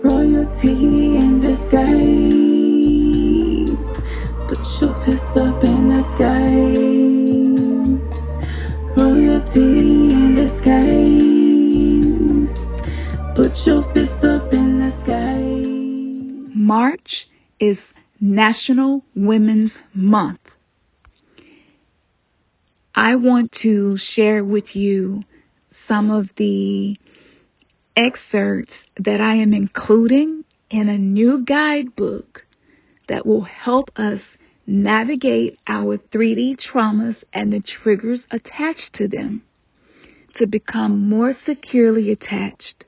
Royalty in disguise. Put your fist up in the skies. Royalty in disguise. Put your fist up in the sky. March is National Women's Month. I want to share with you some of the excerpts that I am including in a new guidebook that will help us navigate our 3D traumas and the triggers attached to them to become more securely attached,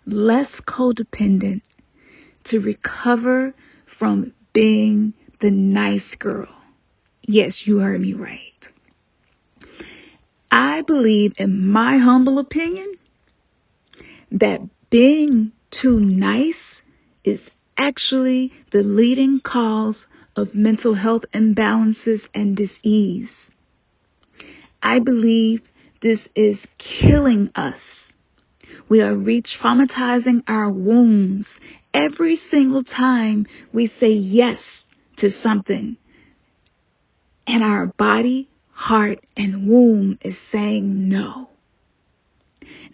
less codependent, to recover from being the nice girl. Yes, you heard me right. I believe, in my humble opinion, that being too nice is actually the leading cause of mental health imbalances and dis-ease. I believe this is killing us. We are re-traumatizing our wombs every single time we say yes to something. And our body, heart, and womb is saying no.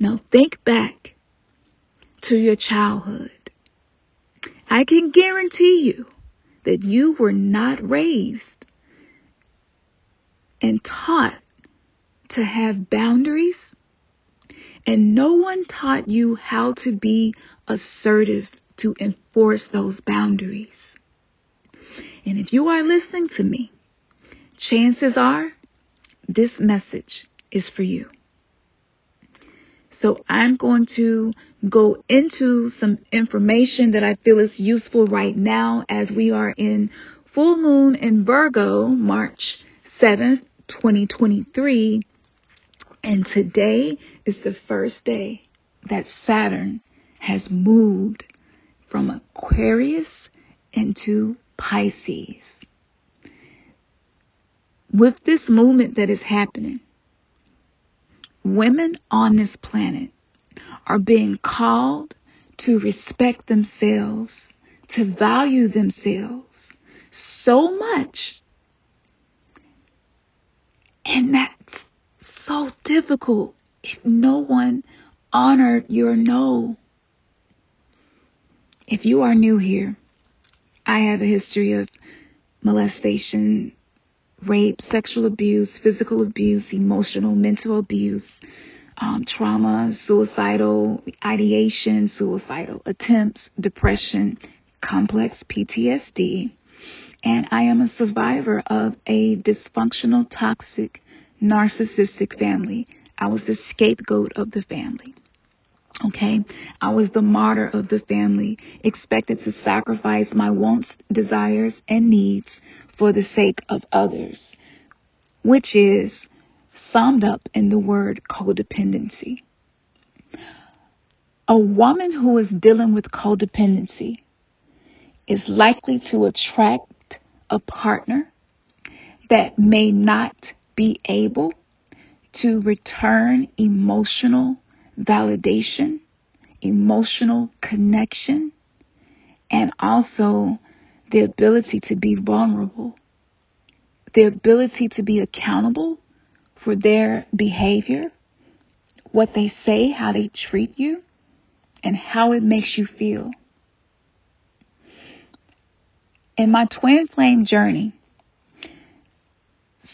Now think back to your childhood. I can guarantee you that you were not raised and taught to have boundaries, and no one taught you how to be assertive to enforce those boundaries. And if you are listening to me, chances are this message is for you. So I'm going to go into some information that I feel is useful right now as we are in full moon in Virgo, March 7th, 2023. And today is the first day that Saturn has moved from Aquarius into Pisces. With this movement that is happening, women on this planet are being called to respect themselves, to value themselves so much. And that's so difficult if no one honored your no. If you are new here, I have a history of molestation, rape, sexual abuse, physical abuse, emotional, mental abuse, trauma, suicidal ideation, suicidal attempts, depression, complex PTSD. And I am a survivor of a dysfunctional, toxic, narcissistic family. I was the scapegoat of the family. Okay, I was the martyr of the family, expected to sacrifice my wants, desires, and needs for the sake of others, which is summed up in the word codependency. A woman who is dealing with codependency is likely to attract a partner that may not be able to return emotional validation, emotional connection, and also the ability to be vulnerable, the ability to be accountable for their behavior, what they say, how they treat you, and how it makes you feel. In my twin flame journey,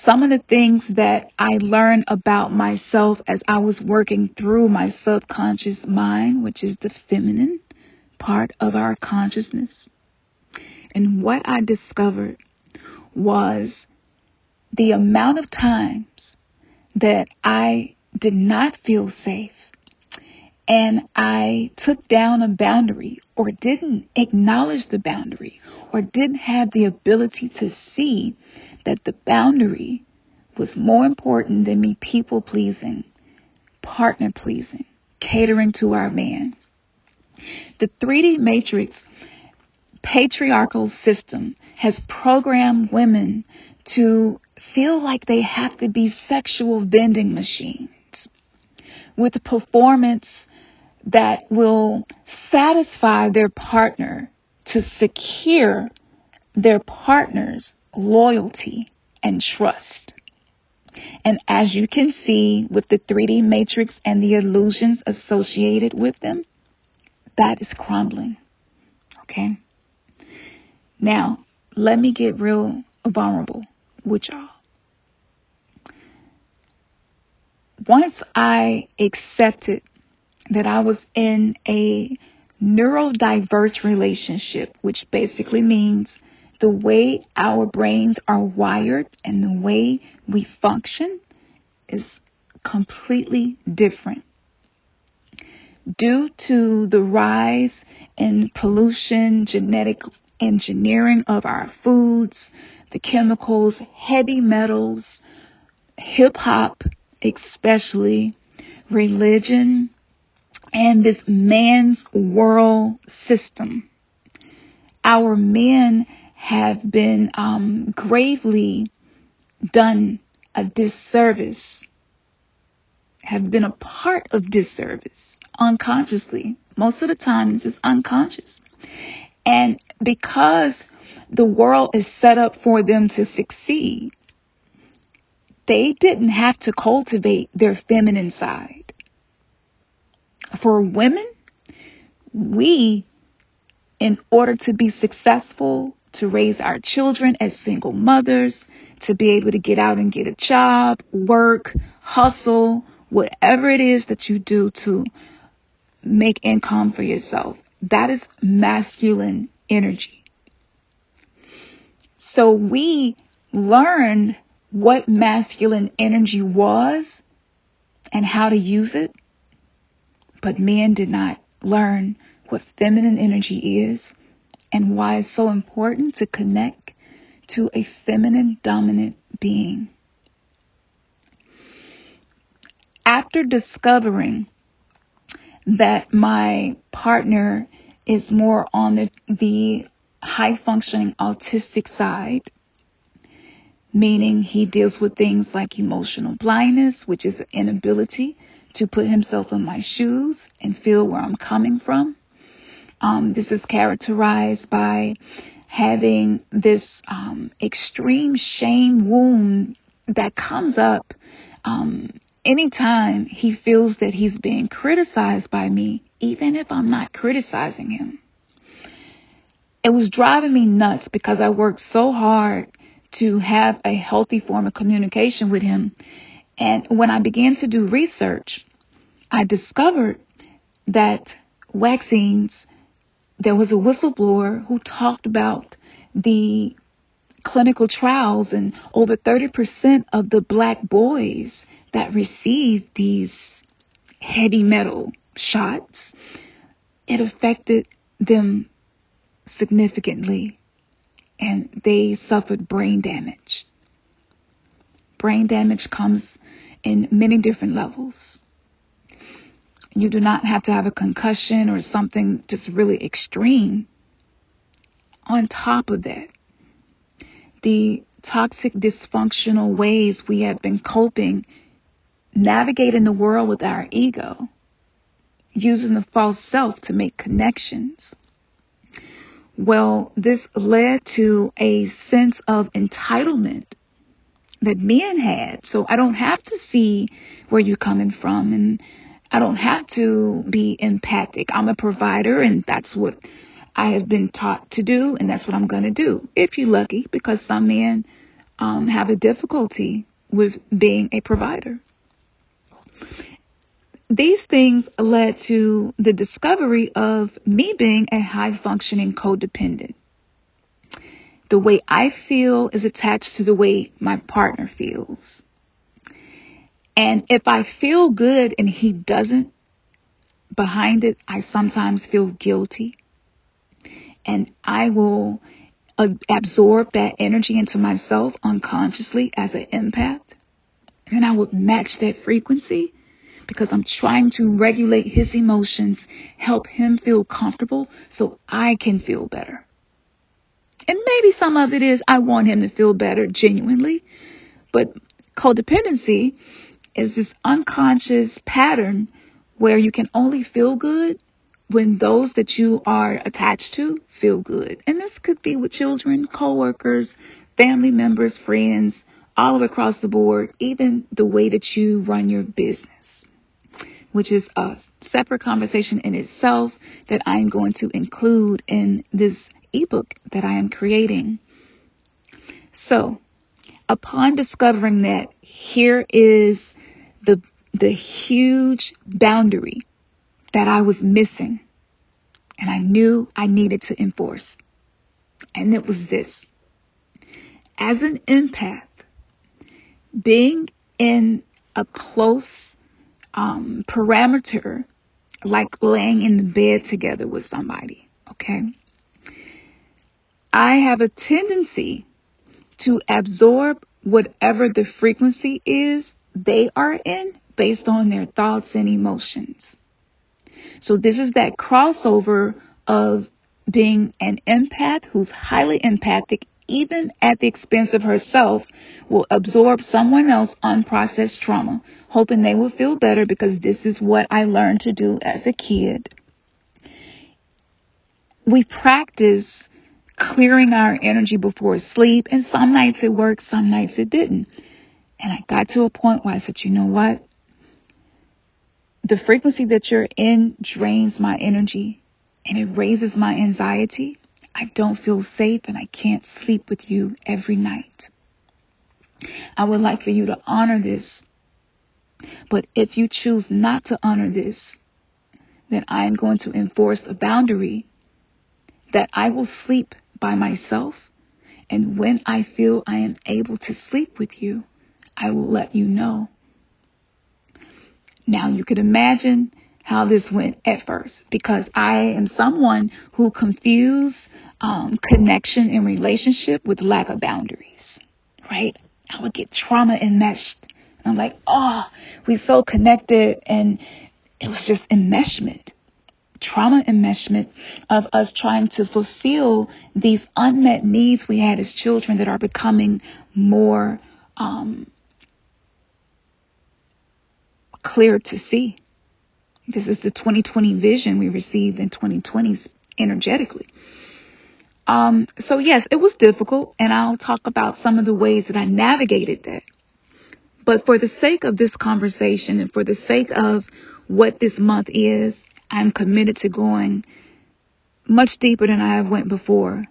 some of the things that I learned about myself as I was working through my subconscious mind, which is the feminine part of our consciousness. And what I discovered was the amount of times that I did not feel safe and I took down a boundary or didn't acknowledge the boundary or didn't have the ability to see that the boundary was more important than me people pleasing, partner pleasing, catering to our man. The 3D matrix patriarchal system has programmed women to feel like they have to be sexual vending machines with performance that will satisfy their partner to secure their partner's loyalty and trust. And as you can see with the 3D matrix and the illusions associated with them, that is crumbling. Okay? Now, let me get real vulnerable with y'all. Once I accepted that I was in a neurodiverse relationship, which basically means the way our brains are wired and the way we function is completely different. Due to the rise in pollution, genetic engineering of our foods, the chemicals, heavy metals, hip-hop especially, religion, and this man's world system. Our men have been gravely done a disservice, have been a part of disservice unconsciously. Most of the time it's just unconscious. And because the world is set up for them to succeed, they didn't have to cultivate their feminine side. For women, we, in order to be successful, to raise our children as single mothers, to be able to get out and get a job, work, hustle, whatever it is that you do to make income for yourself, that is masculine energy. So we learned what masculine energy was and how to use it, but men did not learn what feminine energy is and why it's so important to connect to a feminine dominant being. After discovering that my partner is more on the high-functioning autistic side, meaning he deals with things like emotional blindness, which is an inability to put himself in my shoes and feel where I'm coming from. This is characterized by having this extreme shame wound that comes up anytime he feels that he's being criticized by me, even if I'm not criticizing him. It was driving me nuts because I worked so hard to have a healthy form of communication with him. And when I began to do research, I discovered that vaccines, there was a whistleblower who talked about the clinical trials, and over 30% of the black boys that received these heavy metal shots, it affected them significantly, and they suffered brain damage. Brain damage comes in many different levels. You do not have to have a concussion or something just really extreme. On top of that, the toxic, dysfunctional ways we have been coping, navigating the world with our ego, using the false self to make connections. Well, this led to a sense of entitlement that men had. So I don't have to see where you're coming from, and I don't have to be empathic. I'm a provider, and that's what I have been taught to do, and that's what I'm going to do. If you're lucky, because some men have a difficulty with being a provider. These things led to the discovery of me being a high-functioning codependent. The way I feel is attached to the way my partner feels. And if I feel good and he doesn't, behind it, I sometimes feel guilty. And I will absorb that energy into myself unconsciously as an empath. And I would match that frequency because I'm trying to regulate his emotions, help him feel comfortable so I can feel better. And maybe some of it is I want him to feel better genuinely. But codependency is this unconscious pattern where you can only feel good when those that you are attached to feel good. And this could be with children, coworkers, family members, friends, all across the board, even the way that you run your business, which is a separate conversation in itself that I'm going to include in this ebook that I am creating. So, upon discovering that, here is the huge boundary that I was missing, and I knew I needed to enforce. And it was this. As an empath, being in a close parameter, like laying in the bed together with somebody, okay? I have a tendency to absorb whatever the frequency is they are in based on their thoughts and emotions. So this is that crossover of being an empath who's highly empathic, even at the expense of herself, will absorb someone else's unprocessed trauma, hoping they will feel better because this is what I learned to do as a kid. We practice clearing our energy before sleep, and some nights it worked, some nights it didn't. And I got to a point where I said, you know what? The frequency that you're in drains my energy and it raises my anxiety. I don't feel safe and I can't sleep with you every night. I would like for you to honor this. But if you choose not to honor this, then I am going to enforce a boundary that I will sleep by myself. And when I feel I am able to sleep with you, I will let you know. Now, you could imagine how this went at first, because I am someone who confused connection and relationship with lack of boundaries, right? I would get trauma enmeshed. I'm like, oh, we're so connected, and it was just enmeshment, trauma enmeshment of us trying to fulfill these unmet needs we had as children that are becoming more clear to see. This is the 2020 vision we received in 2020 energetically. So yes, it was difficult, and I'll talk about some of the ways that I navigated that. But for the sake of this conversation and for the sake of what this month is, I'm committed to going much deeper than I have went before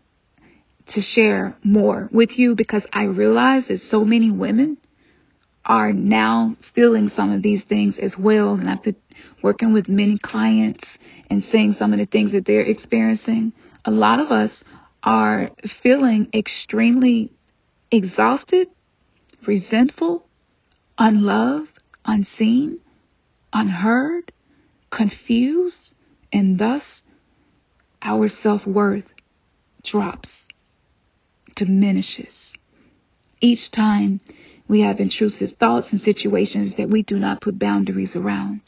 to share more with you, because I realize that so many women are now feeling some of these things as well. And after working with many clients and seeing some of the things that they're experiencing, a lot of us are feeling extremely exhausted, resentful, unloved, unseen, unheard, confused, and thus our self-worth drops, diminishes. Each time we have intrusive thoughts and situations that we do not put boundaries around.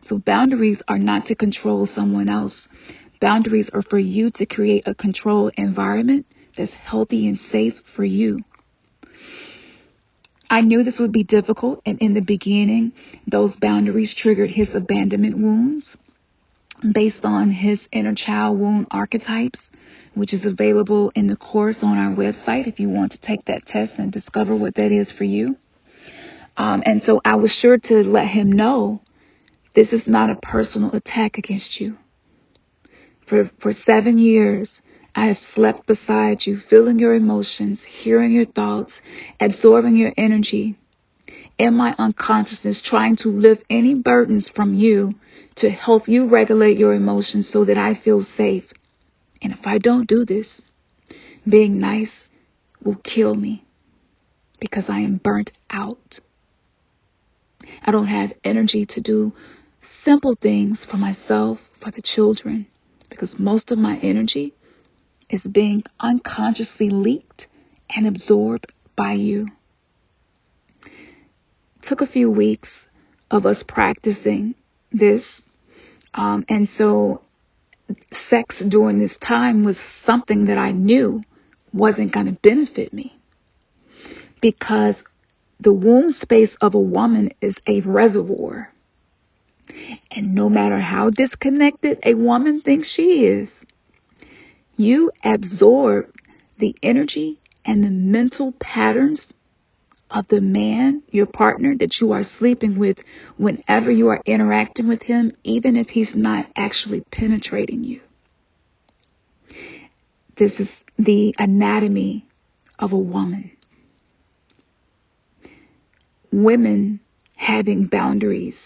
So boundaries are not to control someone else. Boundaries are for you to create a controlled environment that's healthy and safe for you. I knew this would be difficult, and in the beginning, those boundaries triggered his abandonment wounds based on his inner child wound archetypes, which is available in the course on our website if you want to take that test and discover what that is for you. And so I was sure to let him know this is not a personal attack against you. For 7 years, I have slept beside you, feeling your emotions, hearing your thoughts, absorbing your energy in my unconsciousness, trying to lift any burdens from you to help you regulate your emotions so that I feel safe. And if I don't do this, being nice will kill me because I am burnt out. I don't have energy to do simple things for myself, for the children, because most of my energy is being unconsciously leaked and absorbed by you. It took a few weeks of us practicing this, and so sex during this time was something that I knew wasn't going to benefit me, because the womb space of a woman is a reservoir. And no matter how disconnected a woman thinks she is, you absorb the energy and the mental patterns of the man, your partner that you are sleeping with, whenever you are interacting with him, even if he's not actually penetrating you. This is the anatomy of a woman. Women having boundaries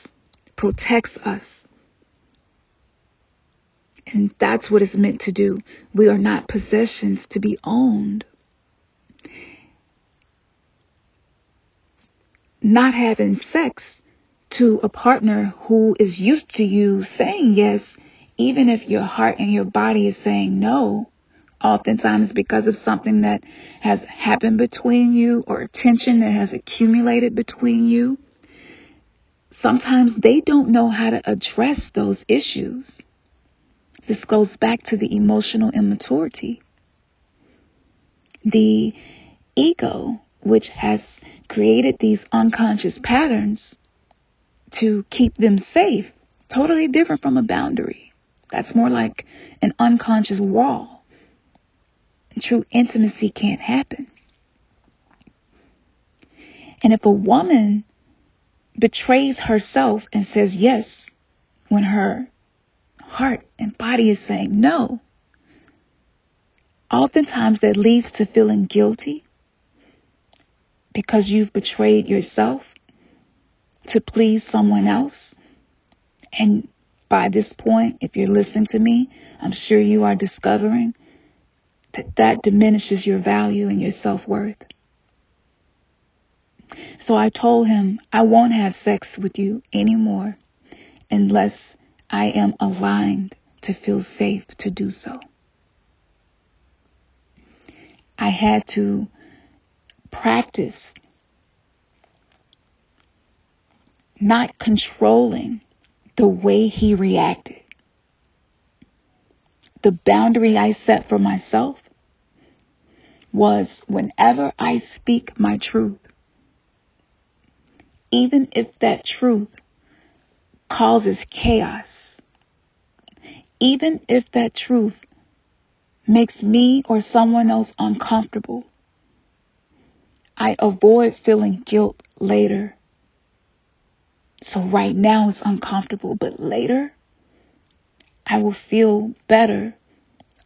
protects us. And that's what it's meant to do. We are not possessions to be owned. Not having sex to a partner who is used to you saying yes, even if your heart and your body is saying no, oftentimes because of something that has happened between you or tension that has accumulated between you. Sometimes they don't know how to address those issues. This goes back to the emotional immaturity. The ego, which has created these unconscious patterns to keep them safe, totally different from a boundary. That's more like an unconscious wall. True intimacy can't happen. And if a woman betrays herself and says yes when her heart and body is saying no, oftentimes that leads to feeling guilty because you've betrayed yourself to please someone else. And by this point, if you're listening to me, I'm sure you are discovering that diminishes your value and your self-worth. So I told him, I won't have sex with you anymore unless I am aligned to feel safe to do so. I had to practice not controlling the way he reacted. The boundary I set for myself was whenever I speak my truth, even if that truth causes chaos, even if that truth makes me or someone else uncomfortable, I avoid feeling guilt later. So right now it's uncomfortable, but later I will feel better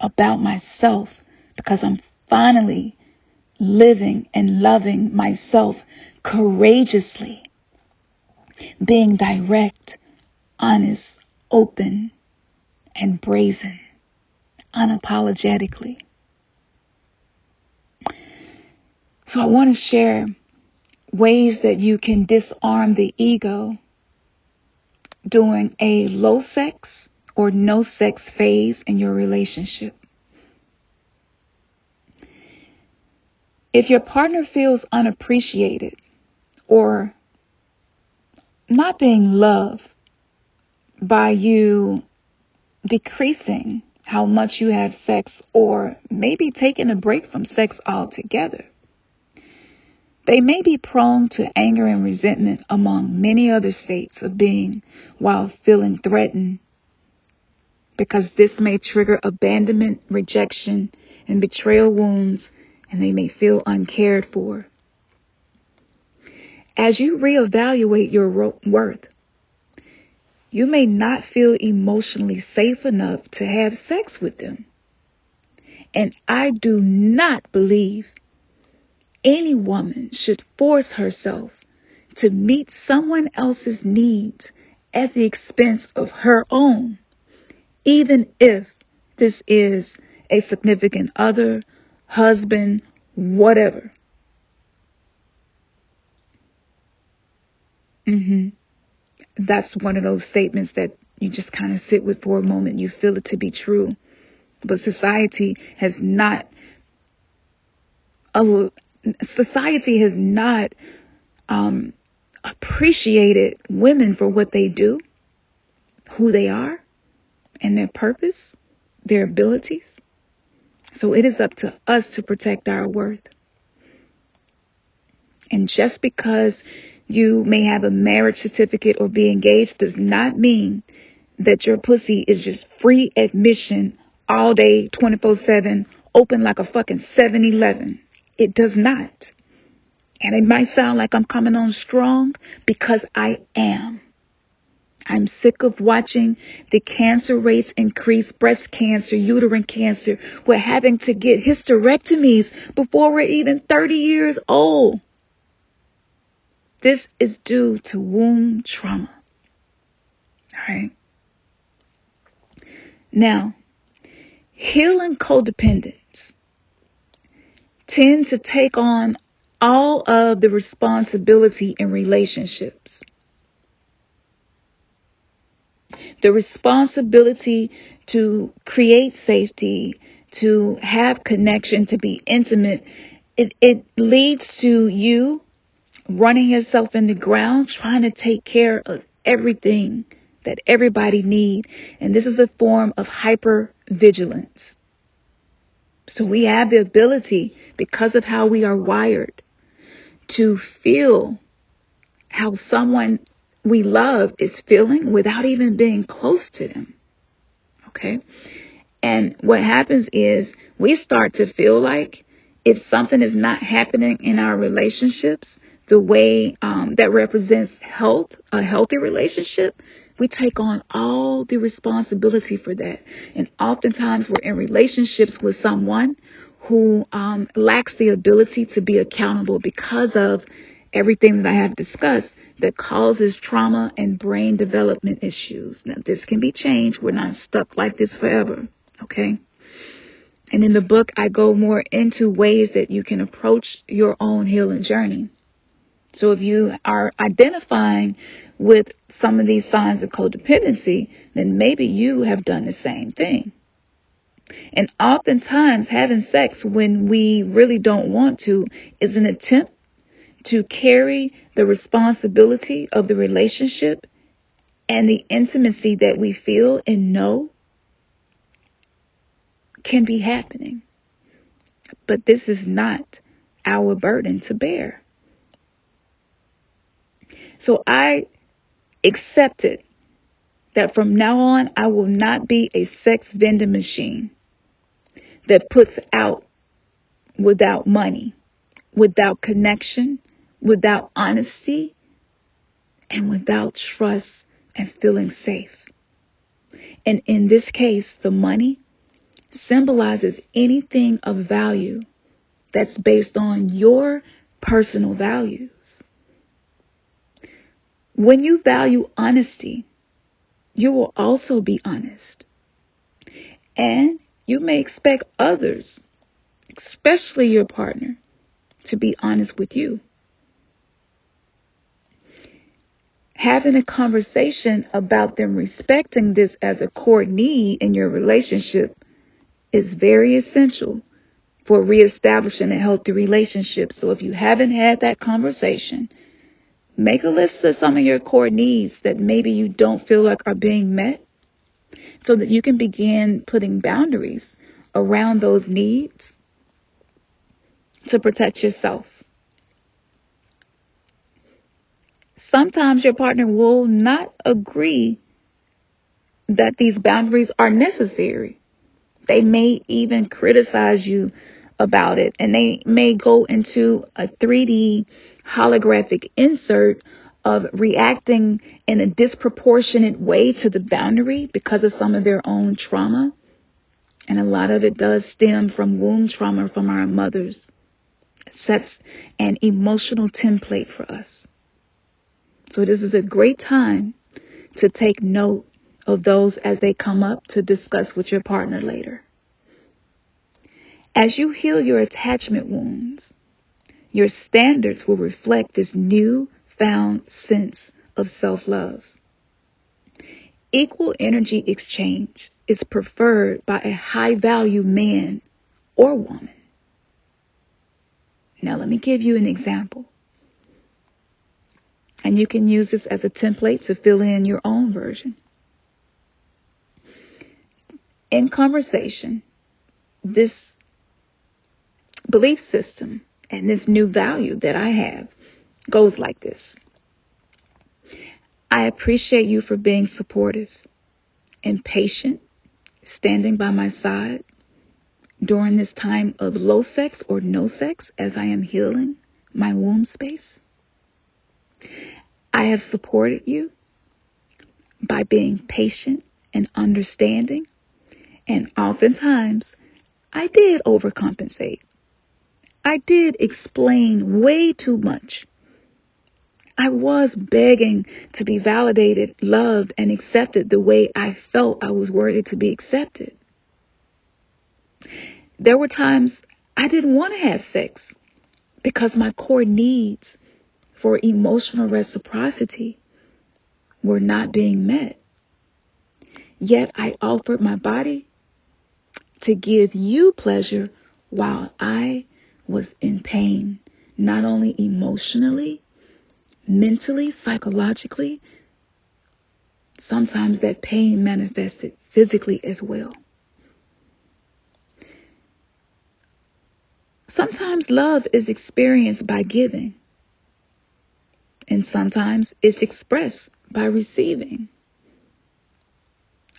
about myself because I'm finally living and loving myself courageously, being direct, honest, open, and brazen, unapologetically. So I want to share ways that you can disarm the ego during a low sex or no sex phase in your relationship. If your partner feels unappreciated or not being loved by you decreasing how much you have sex or maybe taking a break from sex altogether, they may be prone to anger and resentment among many other states of being while feeling threatened, because this may trigger abandonment, rejection, and betrayal wounds, and they may feel uncared for. As you reevaluate your worth, you may not feel emotionally safe enough to have sex with them. And I do not believe any woman should force herself to meet someone else's needs at the expense of her own, even if this is a significant other, husband, whatever. That's one of those statements that you just kind of sit with for a moment. You feel it to be true. But society has not appreciated women for what they do, who they are, and their purpose, their abilities. So it is up to us to protect our worth. And just because you may have a marriage certificate or be engaged does not mean that your pussy is just free admission all day, 24/7, open like a fucking 7-Eleven. It does not. And it might sound like I'm coming on strong because I am. I'm sick of watching the cancer rates increase, breast cancer, uterine cancer. We're having to get hysterectomies before we're even 30 years old. This is due to womb trauma. All right. Now, healing codependents tend to take on all of the responsibility in relationships. The responsibility to create safety, to have connection, to be intimate, it leads to you running yourself in the ground, trying to take care of everything that everybody needs. And this is a form of hypervigilance. So we have the ability, because of how we are wired, to feel how someone we love is feeling without even being close to them. Okay? And what happens is we start to feel like if something is not happening in our relationships the way that represents health, a healthy relationship, we take on all the responsibility for that. And oftentimes we're in relationships with someone who lacks the ability to be accountable because of everything that I have discussed that causes trauma and brain development issues. Now, this can be changed. We're not stuck like this forever, okay? And in the book, I go more into ways that you can approach your own healing journey. So if you are identifying with some of these signs of codependency, then maybe you have done the same thing. And oftentimes having sex when we really don't want to is an attempt to carry the responsibility of the relationship and the intimacy that we feel and know can be happening. But this is not our burden to bear. So I accepted that from now on, I will not be a sex vending machine that puts out without money, without connection, without honesty, and without trust and feeling safe. And in this case, the money symbolizes anything of value that's based on your personal values. When you value honesty, you will also be honest. And you may expect others, especially your partner, to be honest with you. Having a conversation about them respecting this as a core need in your relationship is very essential for reestablishing a healthy relationship. So if you haven't had that conversation, make a list of some of your core needs that maybe you don't feel like are being met so that you can begin putting boundaries around those needs to protect yourself. Sometimes your partner will not agree that these boundaries are necessary. They may even criticize you about it, and they may go into a 3D holographic insert of reacting in a disproportionate way to the boundary because of some of their own trauma. And a lot of it does stem from womb trauma from our mothers. It sets an emotional template for us. So this is a great time to take note of those as they come up to discuss with your partner later. As you heal your attachment wounds, your standards will reflect this newfound sense of self-love. Equal energy exchange is preferred by a high-value man or woman. Now, let me give you an example. And you can use this as a template to fill in your own version. In conversation, this belief system and this new value that I have goes like this. I appreciate you for being supportive and patient, standing by my side during this time of low sex or no sex as I am healing my womb space. I have supported you by being patient and understanding, and oftentimes I did overcompensate. I did explain way too much. I was begging to be validated, loved, and accepted the way I felt I was worthy to be accepted. There were times I didn't want to have sex because my core needs for emotional reciprocity were not being met. Yet I offered my body to give you pleasure while I was in pain, not only emotionally, mentally, psychologically. Sometimes that pain manifested physically as well. Sometimes love is experienced by giving, and sometimes it's expressed by receiving.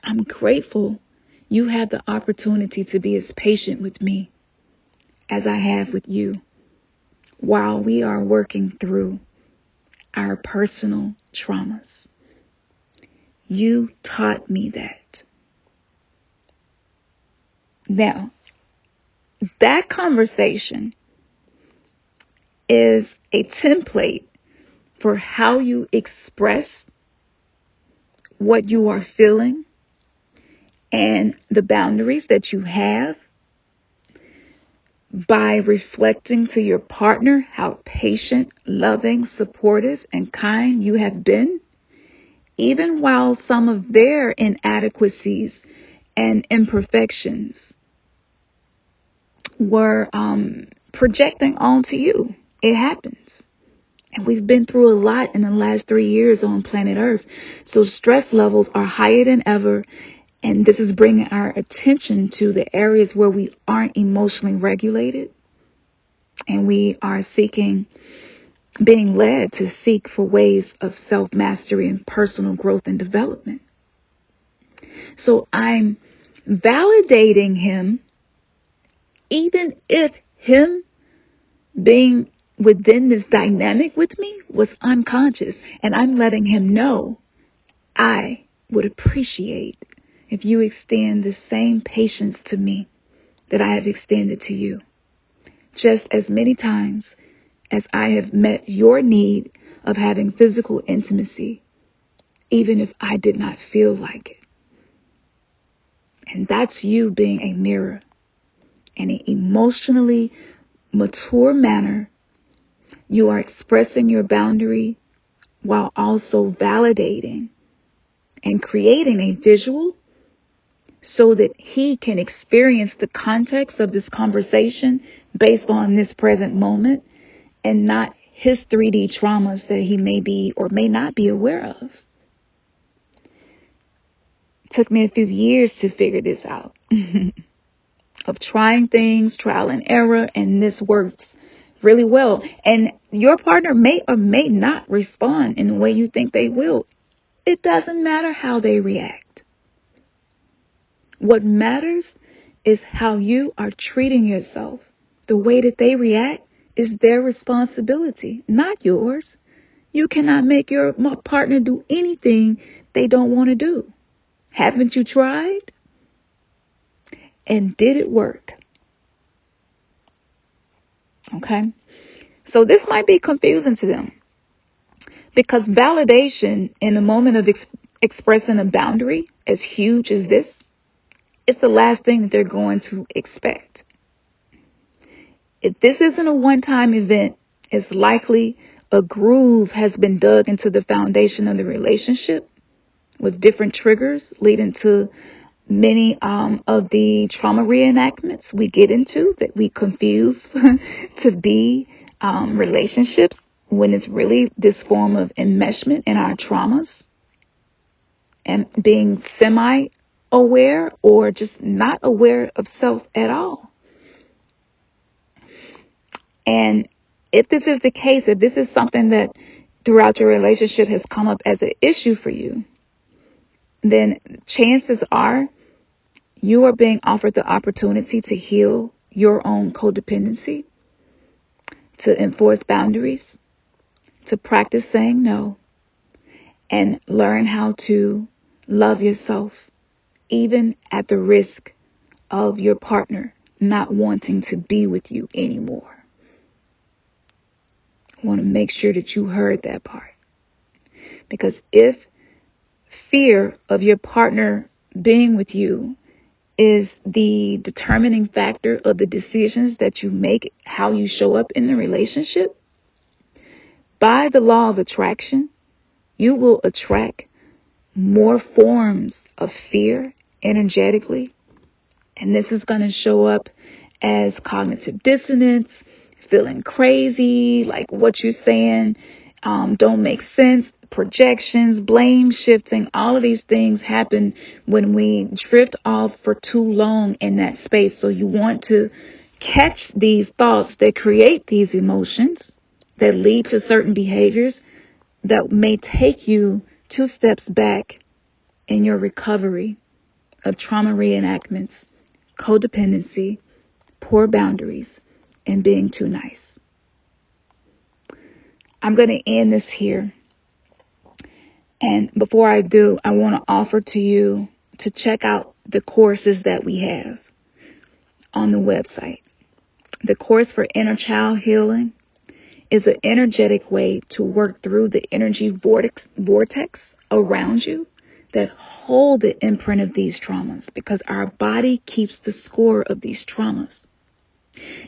I'm grateful you have the opportunity to be as patient with me as I have with you while we are working through our personal traumas. You taught me that. Now, that conversation is a template for how you express what you are feeling and the boundaries that you have by reflecting to your partner how patient, loving, supportive, and kind you have been, even while some of their inadequacies and imperfections were projecting onto you. It happens. And we've been through a lot in the last 3 years on planet Earth. So stress levels are higher than ever. And this is bringing our attention to the areas where we aren't emotionally regulated. And we are being led to seek for ways of self-mastery and personal growth and development. So I'm validating him, even if him being within this dynamic with me was unconscious. And I'm letting him know I would appreciate if you extend the same patience to me that I have extended to you. Just as many times as I have met your need of having physical intimacy, even if I did not feel like it. And that's you being a mirror in an emotionally mature manner. You are expressing your boundary while also validating and creating a visual so that he can experience the context of this conversation based on this present moment and not his 3D traumas that he may be or may not be aware of. It took me a few years to figure this out. Of trying things, trial and error, and this works really well. And your partner may or may not respond in the way you think they will. It doesn't matter how they react. What matters is how you are treating yourself. The way that they react is their responsibility, not yours. You cannot make your partner do anything they don't want to do. Haven't you tried? And did it work? Okay? So this might be confusing to them because validation in a moment of expressing a boundary as huge as this, it's the last thing that they're going to expect. If this isn't a one-time event, it's likely a groove has been dug into the foundation of the relationship with different triggers leading to many of the trauma reenactments we get into that we confuse to be relationships when it's really this form of enmeshment in our traumas and being semi-aware or just not aware of self at all. And if this is the case, if this is something that throughout your relationship has come up as an issue for you, then chances are you are being offered the opportunity to heal your own codependency, to enforce boundaries, to practice saying no, and learn how to love yourself, even at the risk of your partner not wanting to be with you anymore. I want to make sure that you heard that part. Because if fear of your partner being with you is the determining factor of the decisions that you make, how you show up in the relationship, by the law of attraction, you will attract more forms of fear energetically. And this is going to show up as cognitive dissonance, feeling crazy, like what you're saying don't make sense, projections, blame shifting. All of these things happen when we drift off for too long in that space. So you want to catch these thoughts that create these emotions that lead to certain behaviors that may take you 2 steps back in your recovery of trauma reenactments, codependency, poor boundaries, and being too nice. I'm going to end this here. And before I do, I want to offer to you to check out the courses that we have on the website. The course for inner child healing is an energetic way to work through the energy vortex around you that hold the imprint of these traumas, because our body keeps the score of these traumas.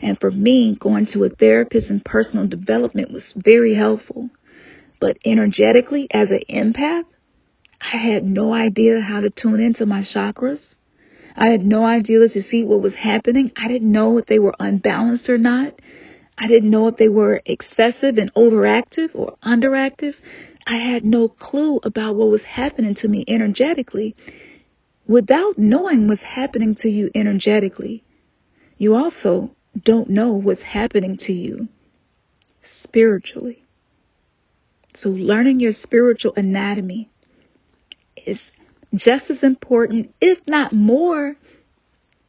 And for me, going to a therapist and personal development was very helpful. But energetically, as an empath, I had no idea how to tune into my chakras. I had no idea to see what was happening. I didn't know if they were unbalanced or not. I didn't know if they were excessive and overactive or underactive. I had no clue about what was happening to me energetically. Without knowing what's happening to you energetically, you also don't know what's happening to you spiritually. So learning your spiritual anatomy is just as important, if not more,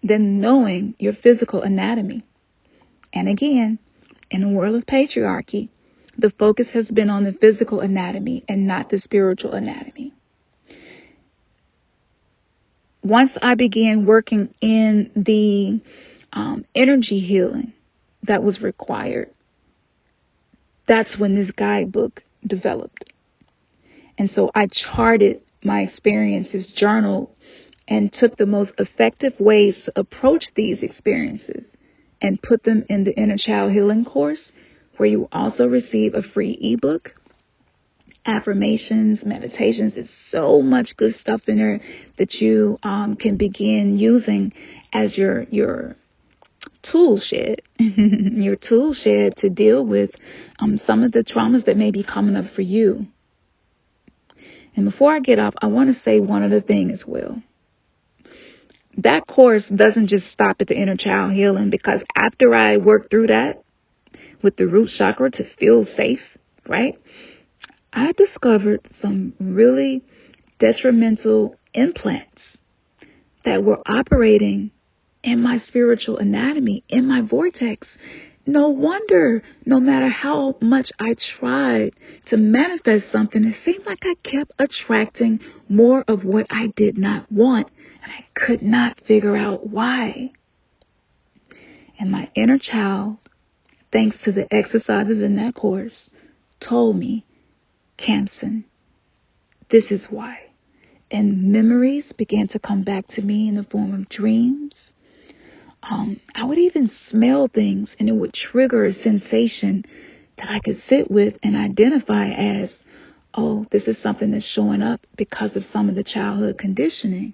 than knowing your physical anatomy. And again, in a world of patriarchy, the focus has been on the physical anatomy and not the spiritual anatomy. Once I began working in the energy healing that was required, that's when this guidebook developed. And so I charted my experiences, journaled, and took the most effective ways to approach these experiences and put them in the Inner Child Healing course, where you also receive a free ebook, affirmations, meditations. It's so much good stuff in there that you can begin using as your tool shed, your tool shed to deal with some of the traumas that may be coming up for you. And before I get off, I want to say one other thing as well. That course doesn't just stop at the inner child healing, because after I worked through that with the root chakra to feel safe, right, I discovered some really detrimental implants that were operating in my spiritual anatomy, in my vortex. No wonder, no matter how much I tried to manifest something, it seemed like I kept attracting more of what I did not want, and I could not figure out why. And my inner child, thanks to the exercises in that course, told me, Campson, this is why. And memories began to come back to me in the form of dreams. I would even smell things, and it would trigger a sensation that I could sit with and identify as, oh, this is something that's showing up because of some of the childhood conditioning.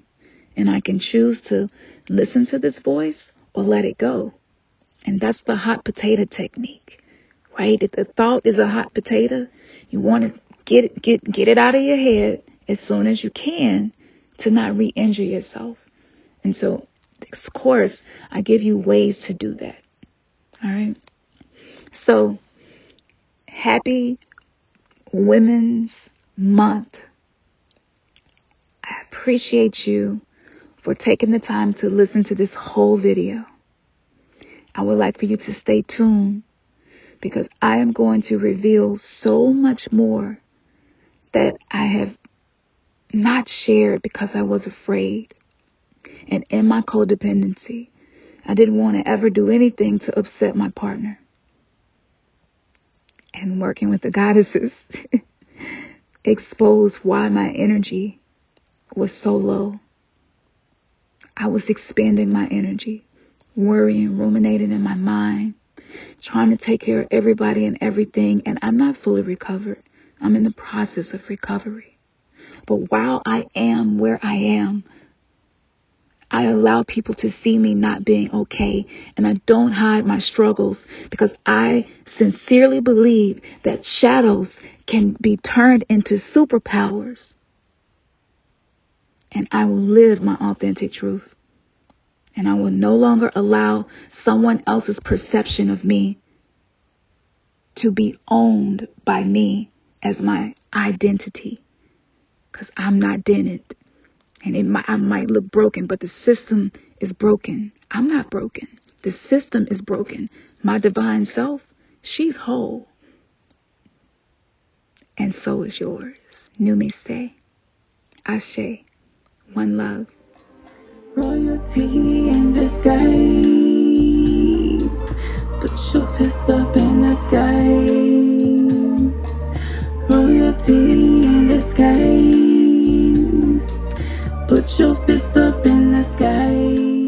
And I can choose to listen to this voice or let it go. And that's the hot potato technique, right? If the thought is a hot potato, you want to get it out of your head as soon as you can to not re-injure yourself. And so this course, I give you ways to do that. All right. So happy Women's Month. I appreciate you for taking the time to listen to this whole video. I would like for you to stay tuned because I am going to reveal so much more that I have not shared because I was afraid. And in my codependency, I didn't want to ever do anything to upset my partner. And working with the goddesses exposed why my energy was so low. I was expanding my energy, worrying, ruminating in my mind, trying to take care of everybody and everything, and I'm not fully recovered. I'm in the process of recovery. But while I am where I am, I allow people to see me not being okay, and I don't hide my struggles because I sincerely believe that shadows can be turned into superpowers. And I will live my authentic truth. And I will no longer allow someone else's perception of me to be owned by me as my identity. Because I'm not dented. And I might look broken, but the system is broken. I'm not broken. The system is broken. My divine self, she's whole. And so is yours. Namaste. Ashe. One love. Royalty in disguise. Put your fist up in the skies. Royalty in disguise. Put your fist up in the sky.